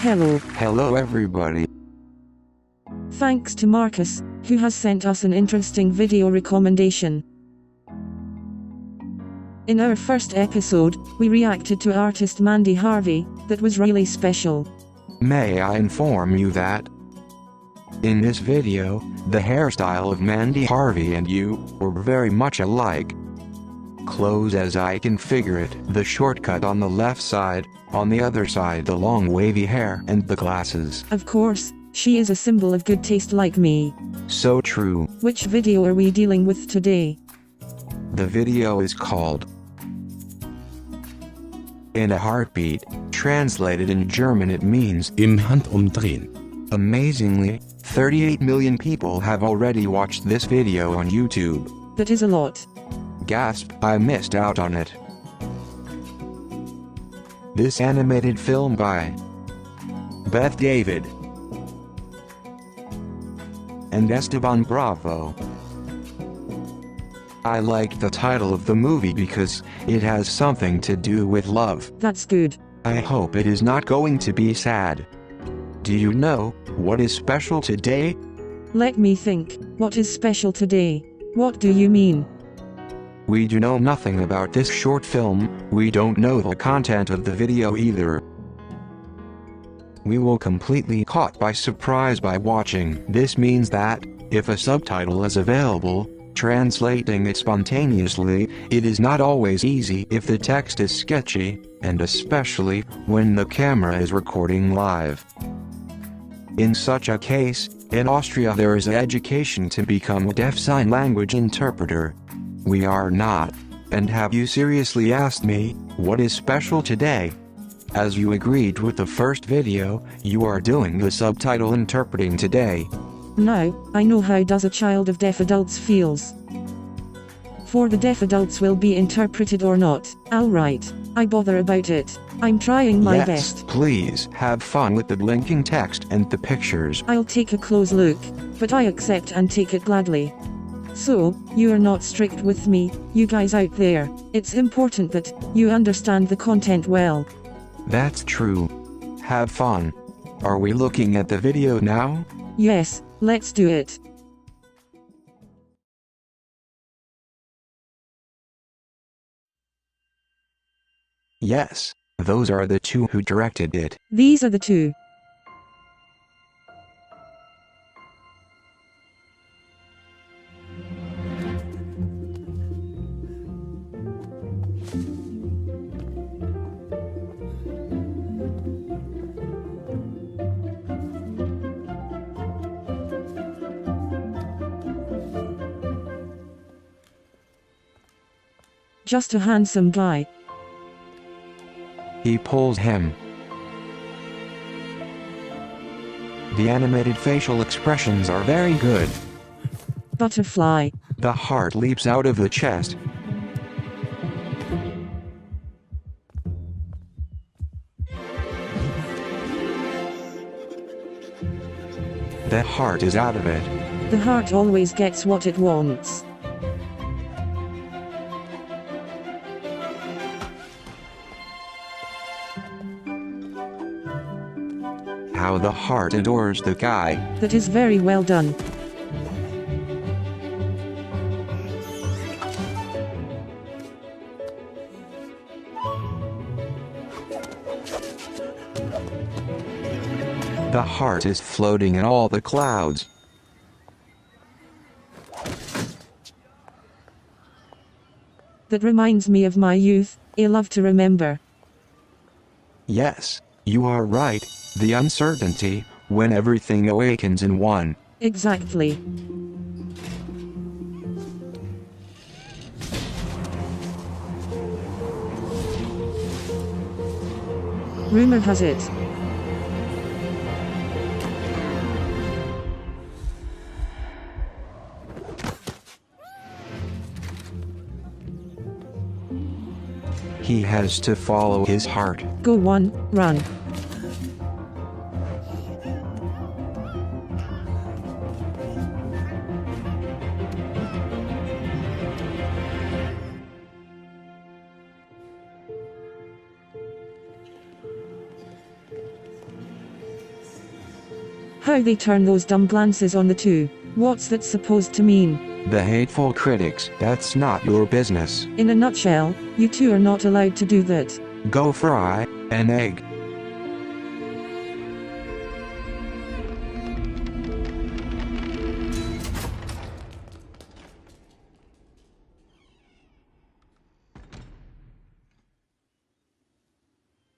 Hello. Hello everybody. Thanks to Marcus, who has sent us an interesting video recommendation. In our first episode, we reacted to artist Mandy Harvey. That was really special. May I inform you that in this video, the hairstyle of Mandy Harvey and you were very much alike. Close as I can figure it, the shortcut on the left side, on the other side the long wavy hair and the glasses. Of course, she is a symbol of good taste like me. So true. Which video are we dealing with today? The video is called In a Heartbeat. Translated in German it means Im Handumdrehen. Amazingly, 38 million people have already watched this video on YouTube. That is a lot. Gasp, I missed out on it. This animated film by Beth David and Esteban Bravo. I liked the title of the movie because it has something to do with love. That's good. I hope it is not going to be sad. Do you know what is special today? Let me think. What is special today? What do you mean? We do know nothing about this short film. We don't know the content of the video either. We will completely caught by surprise by watching. This means that, if a subtitle is available, translating it spontaneously, it is not always easy if the text is sketchy, and especially when the camera is recording live. In such a case, in Austria there is an education to become a deaf sign language interpreter. We are not. And have you seriously asked me, what is special today? As you agreed with the first video, you are doing the subtitle interpreting today. Now, I know how does a child of deaf adults feels. For the deaf adults will be interpreted or not, I'll write. I bother about it. I'm trying my best. Please have fun with the blinking text and the pictures. I'll take a close look, but I accept and take it gladly. So, you are not strict with me, you guys out there. It's important that you understand the content well. That's true. Have fun. Are we looking at the video now? Yes, let's do it. Yes, those are the two who directed it. These are the two. Just a handsome guy. He pulls him. The animated facial expressions are very good. Butterfly. The heart leaps out of the chest. The heart is out of it. The heart always gets what it wants. How the heart adores the guy. That is very well done. The heart is floating in all the clouds. That reminds me of my youth, I love to remember. Yes, you are right, the uncertainty, when everything awakens in one. Exactly. Rumor has it. He has to follow his heart. Go one, run. How they turn those dumb glances on the two. What's that supposed to mean? The hateful critics. That's not your business. In a nutshell, you two are not allowed to do that. Go fry an egg.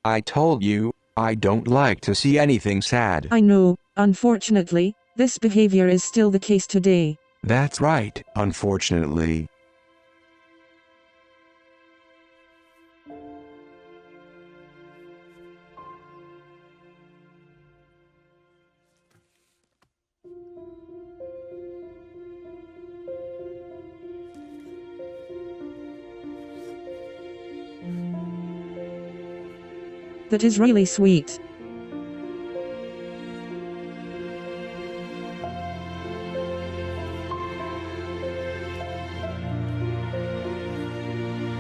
I told you, I don't like to see anything sad. I know, unfortunately, this behavior is still the case today. That's right, unfortunately. That is really sweet.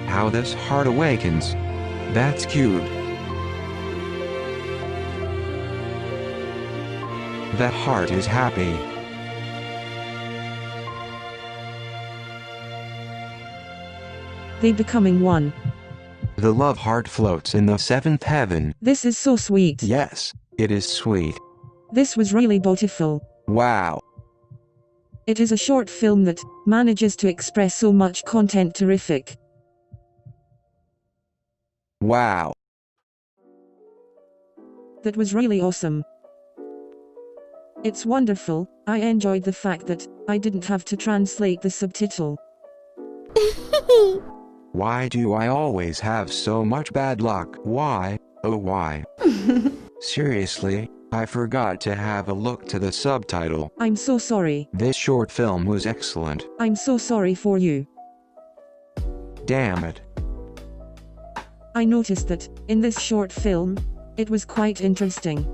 How this heart awakens. That's cute. The heart is happy. They becoming one. The love heart floats in the seventh heaven. This is so sweet. Yes, it is sweet. This was really beautiful. Wow. It is a short film that manages to express so much content. Terrific. Wow. That was really awesome. It's wonderful. I enjoyed the fact that I didn't have to translate the subtitle. Why do I always have so much bad luck? Why? Oh why? Seriously, I forgot to have a look to the subtitle. I'm so sorry. This short film was excellent. I'm so sorry for you. Damn it. I noticed that, in this short film, it was quite interesting.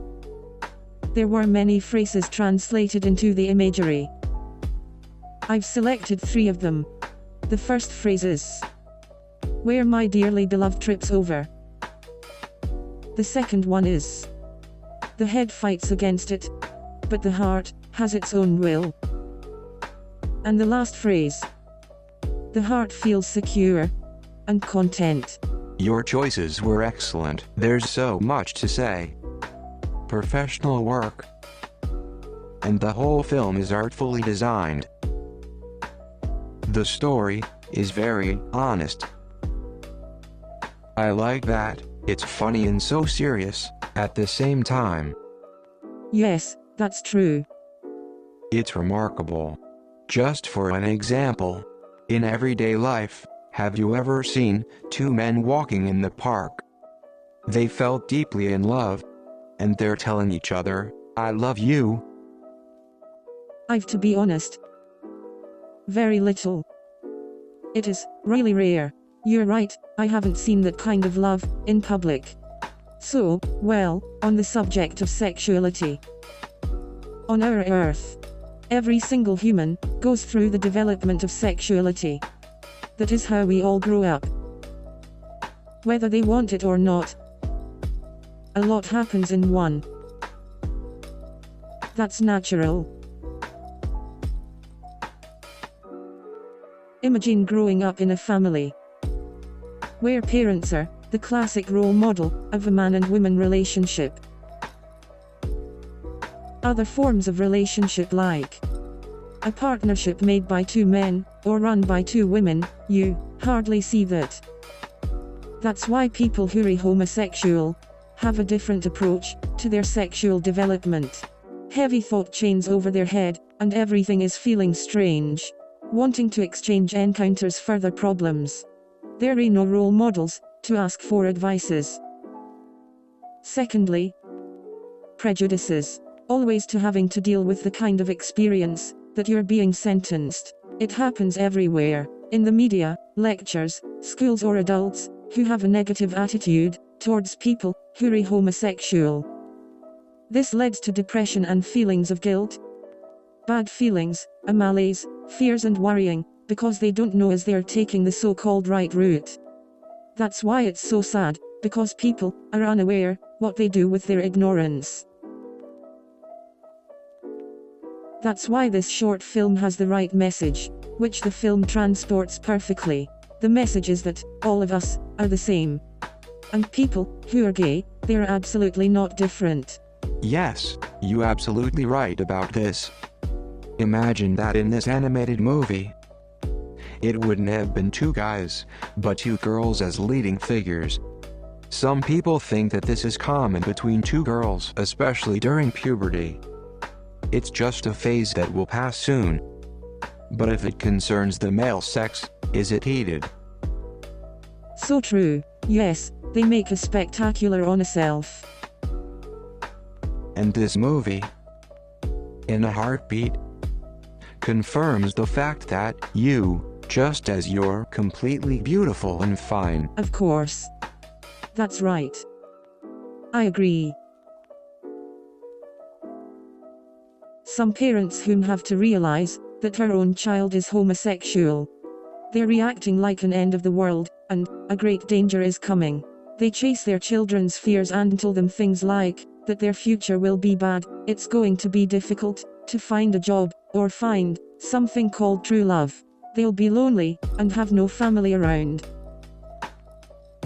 There were many phrases translated into the imagery. I've selected 3 of them. The first phrase is, "Where my dearly beloved trips over." The second one is, "The head fights against it, but the heart has its own will." And the last phrase, "The heart feels secure and content." Your choices were excellent. There's so much to say. Professional work. And the whole film is artfully designed. The story is very honest. I like that. It's funny and so serious at the same time. Yes, that's true. It's remarkable. Just for an example, in everyday life, have you ever seen 2 men walking in the park? They felt deeply in love, and they're telling each other, "I love you." I've to be honest. Very little. It is really rare. You're right, I haven't seen that kind of love in public. So, well, on the subject of sexuality. On our earth, every single human goes through the development of sexuality. That is how we all grow up. Whether they want it or not. A lot happens in one. That's natural. Imagine growing up in a family where parents are the classic role model of a man and woman relationship. Other forms of relationship like a partnership made by 2 men, or run by 2 women, you hardly see that. That's why people who are homosexual have a different approach to their sexual development. Heavy thought chains over their head, and everything is feeling strange. Wanting to exchange encounters further problems. There are no role models to ask for advices. Secondly, prejudices. Always to having to deal with the kind of experience that you're being sentenced. It happens everywhere, in the media, lectures, schools, or adults who have a negative attitude towards people who are homosexual. This leads to depression and feelings of guilt, bad feelings, a malaise, fears and worrying, because they don't know as they're taking the so-called right route. That's why it's so sad, because people are unaware what they do with their ignorance. That's why this short film has the right message, which the film transports perfectly. The message is that all of us are the same. And people who are gay, they are absolutely not different. Yes, you're absolutely right about this. Imagine that in this animated movie, it wouldn't have been two guys, but two girls as leading figures. Some people think that this is common between two girls, especially during puberty. It's just a phase that will pass soon. But if it concerns the male sex, is it heated? So true. Yes, they make a spectacular on a self. And this movie, in a heartbeat, confirms the fact that you, just as you're completely beautiful and fine. Of course. That's right. I agree. Some parents whom have to realize that her own child is homosexual. They're reacting like an end of the world, and a great danger is coming. They chase their children's fears and tell them things like that their future will be bad, it's going to be difficult to find a job, or find something called true love. They'll be lonely and have no family around.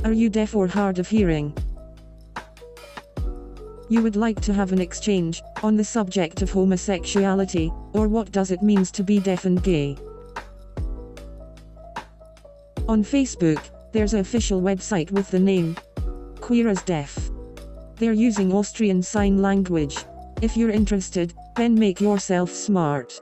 Are you deaf or hard of hearing? You would like to have an exchange on the subject of homosexuality, or what does it mean to be deaf and gay? On Facebook, there's an official website with the name Queer as Deaf. They're using Austrian Sign Language. If you're interested, then make yourself smart.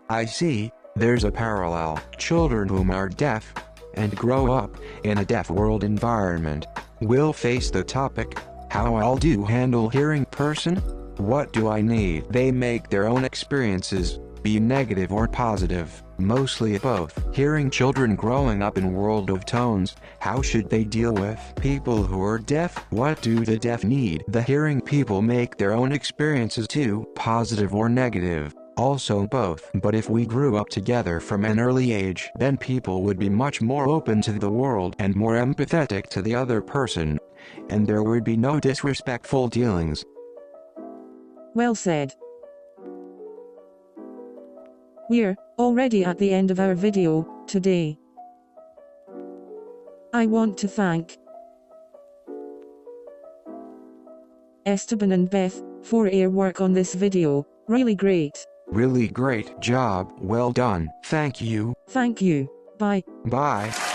I see, there's a parallel. Children whom are deaf and grow up in a deaf world environment will face the topic, how I'll do handle hearing person? What do I need? They make their own experiences, be negative or positive, mostly both. Hearing children growing up in world of tones, how should they deal with people who are deaf? What do the deaf need? The hearing people make their own experiences too, positive or negative. Also both. But if we grew up together from an early age, then people would be much more open to the world and more empathetic to the other person. And there would be no disrespectful dealings. Well said. We're already at the end of our video today. I want to thank Esteban and Beth for their work on this video. Really great. Really great job. Well done. Thank you. Thank you. Bye. Bye.